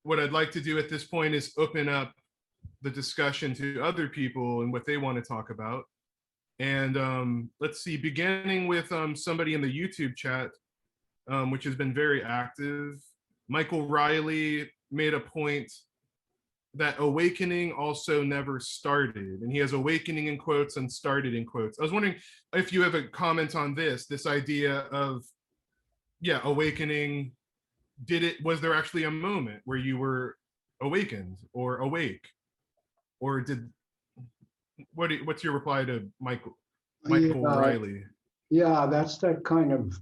what I'd like to do at this point is open up the discussion to other people and what they want to talk about. And let's see, beginning with somebody in the YouTube chat, which has been very active. Michael Riley made a point that awakening also never started, and he has awakening in quotes and started in quotes. I was wondering if you have a comment on this idea of, yeah, awakening. Was there actually a moment where you were awakened or awake, or what's your reply to Michael Riley? Yeah, that's that kind of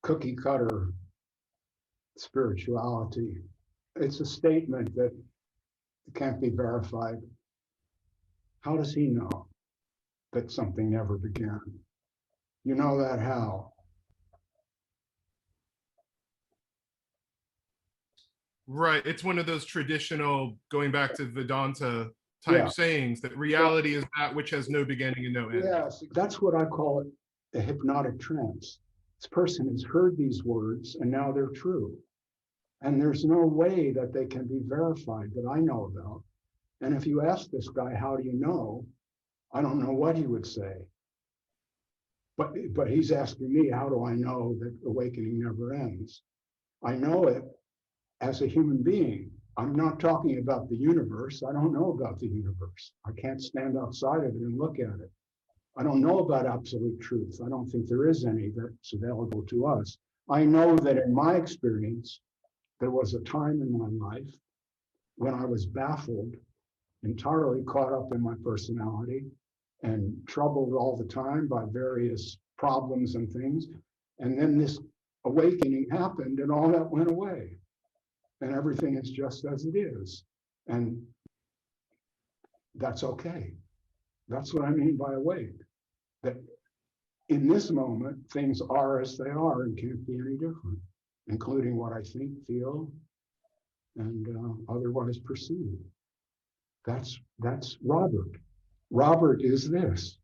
cookie cutter spirituality. It's a statement that can't be verified. How does he know that something never began? You know that how? Right. It's one of those traditional, going back to Vedanta type sayings, that reality is that which has no beginning and no end. Yes, that's what I call it, a hypnotic trance. This person has heard these words and now they're true. And there's no way that they can be verified that I know about. And if you ask this guy, how do you know? I don't know what he would say. But he's asking me, how do I know that awakening never ends? I know it as a human being. I'm not talking about the universe. I don't know about the universe. I can't stand outside of it and look at it. I don't know about absolute truth. I don't think there is any that's available to us. I know that in my experience, there was a time in my life when I was baffled, entirely caught up in my personality, and troubled all the time by various problems and things. And then this awakening happened and all that went away. And everything is just as it is. And that's okay. That's what I mean by awake. That in this moment, things are as they are and can't be any different, including what I think, feel, and otherwise perceive. That's Robert. Robert is this.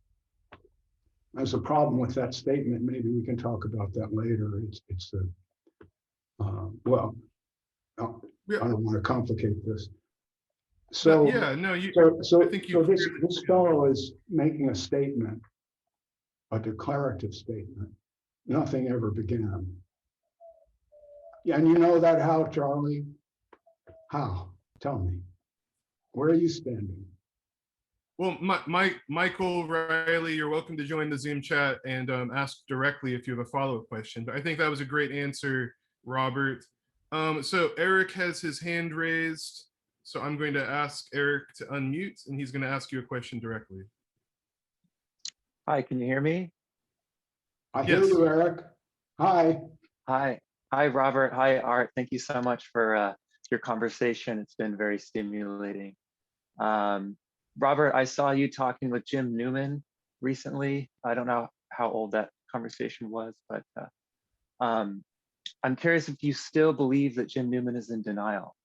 There's a problem with that statement. Maybe we can talk about that later. It's well, I don't want to complicate this. So yeah, no, this fellow is making a statement, a declarative statement. Nothing ever began. Yeah, and you know that how, Charlie? How? Tell me. Where are you standing? Well, Michael Riley, you're welcome to join the Zoom chat and ask directly if you have a follow-up question. But I think that was a great answer, Robert. So Eric has his hand raised. So I'm going to ask Eric to unmute, and he's going to ask you a question directly. Hi, can you hear me? I hear you, Eric. Hi. Hi, Robert. Hi, Art. Thank you so much for your conversation. It's been very stimulating. Robert, I saw you talking with Jim Newman recently. I don't know how old that conversation was, but I'm curious if you still believe that Jim Newman is in denial.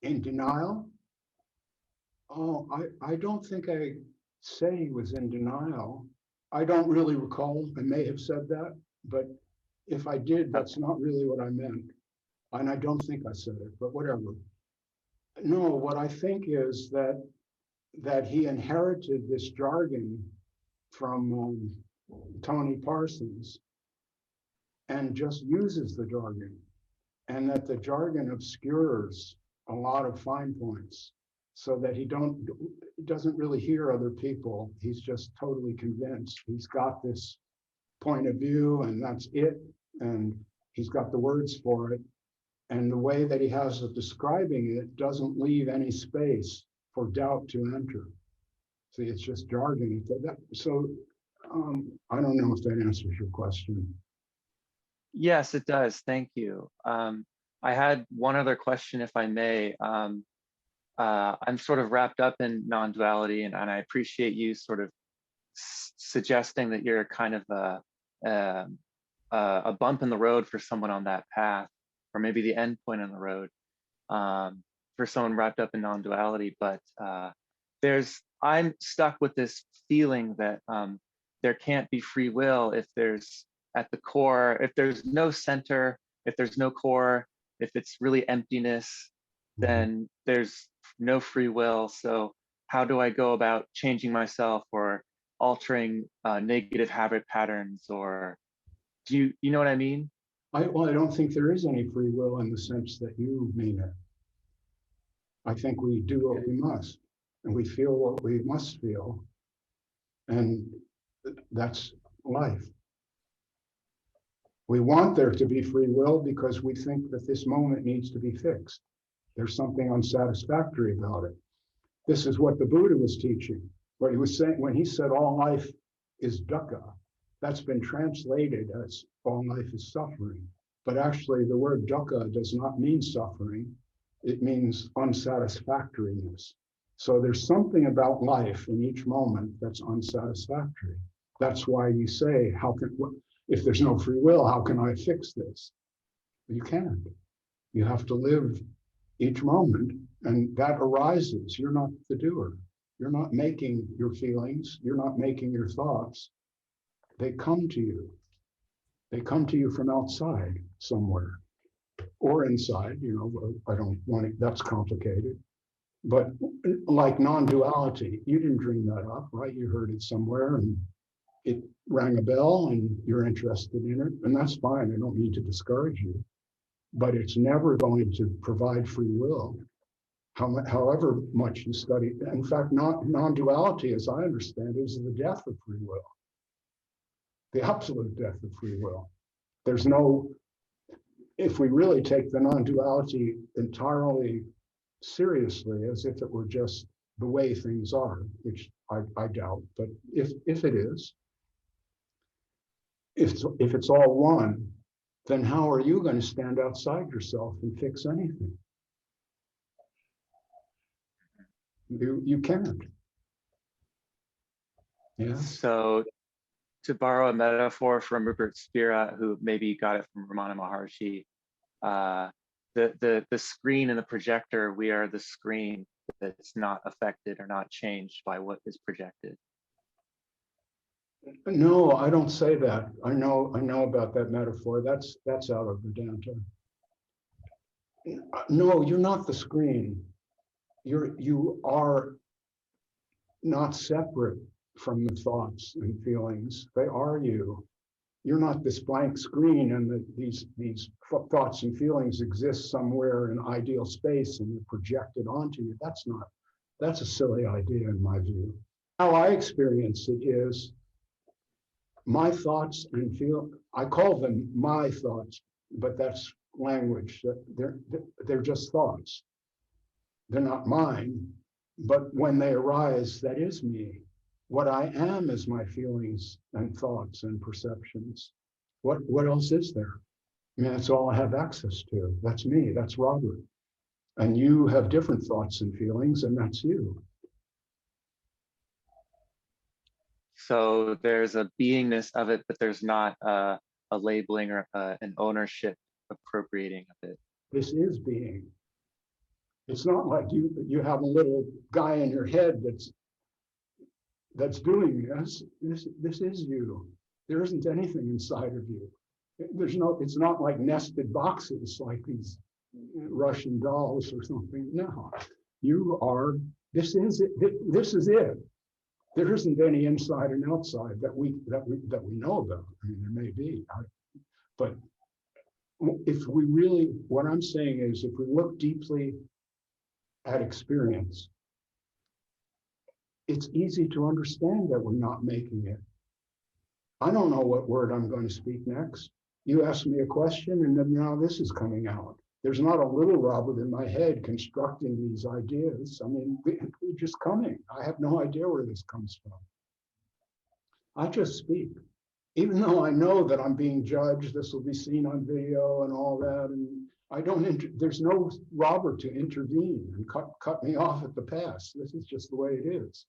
In denial? Oh, I don't think I said he was in denial. I don't really recall. I may have said that, but if I did, that's not really what I meant. And I don't think I said it, but whatever. No, what I think is that he inherited this jargon from Tony Parsons and just uses the jargon, and that the jargon obscures a lot of fine points so that he doesn't really hear other people. He's just totally convinced. He's got this point of view and that's it. And he's got the words for it. And the way that he has of describing it doesn't leave any space for doubt to enter. See, it's just jargon. So I don't know if that answers your question. Yes, it does. Thank you. I had one other question, if I may. I'm sort of wrapped up in non-duality, and I appreciate you sort of suggesting that you're kind of a bump in the road for someone on that path, or maybe the end point on the road for someone wrapped up in non-duality. But I'm stuck with this feeling that there can't be free will if there's at the core, if there's no center if there's no core, if it's really emptiness, then there's no free will. So how do I go about changing myself or altering negative habit patterns? Or you know what I mean? Well, I don't think there is any free will in the sense that you mean it. I think we do what we must, and we feel what we must feel, and that's life. We want there to be free will because we think that this moment needs to be fixed. There's something unsatisfactory about it. This is what the Buddha was teaching. What he was saying when he said all life is dukkha, that's been translated as all life is suffering. But actually, the word dukkha does not mean suffering. It means unsatisfactoriness. So there's something about life in each moment that's unsatisfactory. That's why you say, if there's no free will, how can I fix this? You can't. You have to live each moment, and that arises. You're not the doer. You're not making your feelings. You're not making your thoughts. They come to you. They come to you from outside somewhere or inside. I don't want to, that's complicated. But like non-duality, you didn't dream that up, right? You heard it somewhere and it rang a bell and you're interested in it, and that's fine. I don't mean to discourage you, but it's never going to provide free will, however much you study. In fact, non-duality, as I understand it, is the death of free will, the absolute death of free will. There's no, if we really take the non-duality entirely seriously, as if it were just the way things are, which I doubt, but if it is, if it's all one, then how are you going to stand outside yourself and fix anything? You can't. Yeah. So to borrow a metaphor from Rupert Spira, who maybe got it from Ramana Maharshi, the screen and the projector, we are the screen that's not affected or not changed by what is projected. No, I don't say that. I know about that metaphor. That's out of Vedanta. No, you're not the screen. You are not separate from the thoughts and feelings. They are you. You're not this blank screen, and these thoughts and feelings exist somewhere in ideal space and they're projected onto you. That's a silly idea in my view. How I experience it is my thoughts and I call them my thoughts, but that's language. They're just thoughts. They're not mine, but when they arise, that is me. What I am is my feelings and thoughts and perceptions. What else is there? I mean, that's all I have access to. That's me, that's Robert. And you have different thoughts and feelings, and that's you. So there's a beingness of it, but there's not a labeling or an ownership appropriating of it. This is being. It's not like you have a little guy in your head that's doing this. This is you. There isn't anything inside of you. It's not like nested boxes like these Russian dolls or something. No, you are, this is it. This is it. There isn't any inside and outside that we know about. I mean, there may be, but if we really, what I'm saying is, if we look deeply at experience, it's easy to understand that we're not making it. I don't know what word I'm going to speak next. You ask me a question, and then now this is coming out. There's not a little Robert in my head constructing these ideas. I mean, they're just coming. I have no idea where this comes from. I just speak. Even though I know that I'm being judged, this will be seen on video and all that, and I don't, there's no Robert to intervene and cut me off at the pass. This is just the way it is.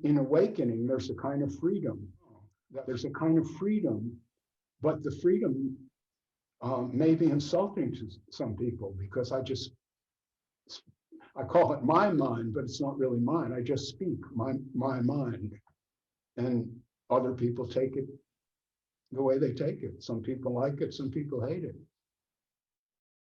In awakening, there's a kind of freedom. There's a kind of freedom, but the freedom may be insulting to some people because I call it my mind, but it's not really mine. I just speak my mind, and other people take it the way they take it. Some people like it, some people hate it.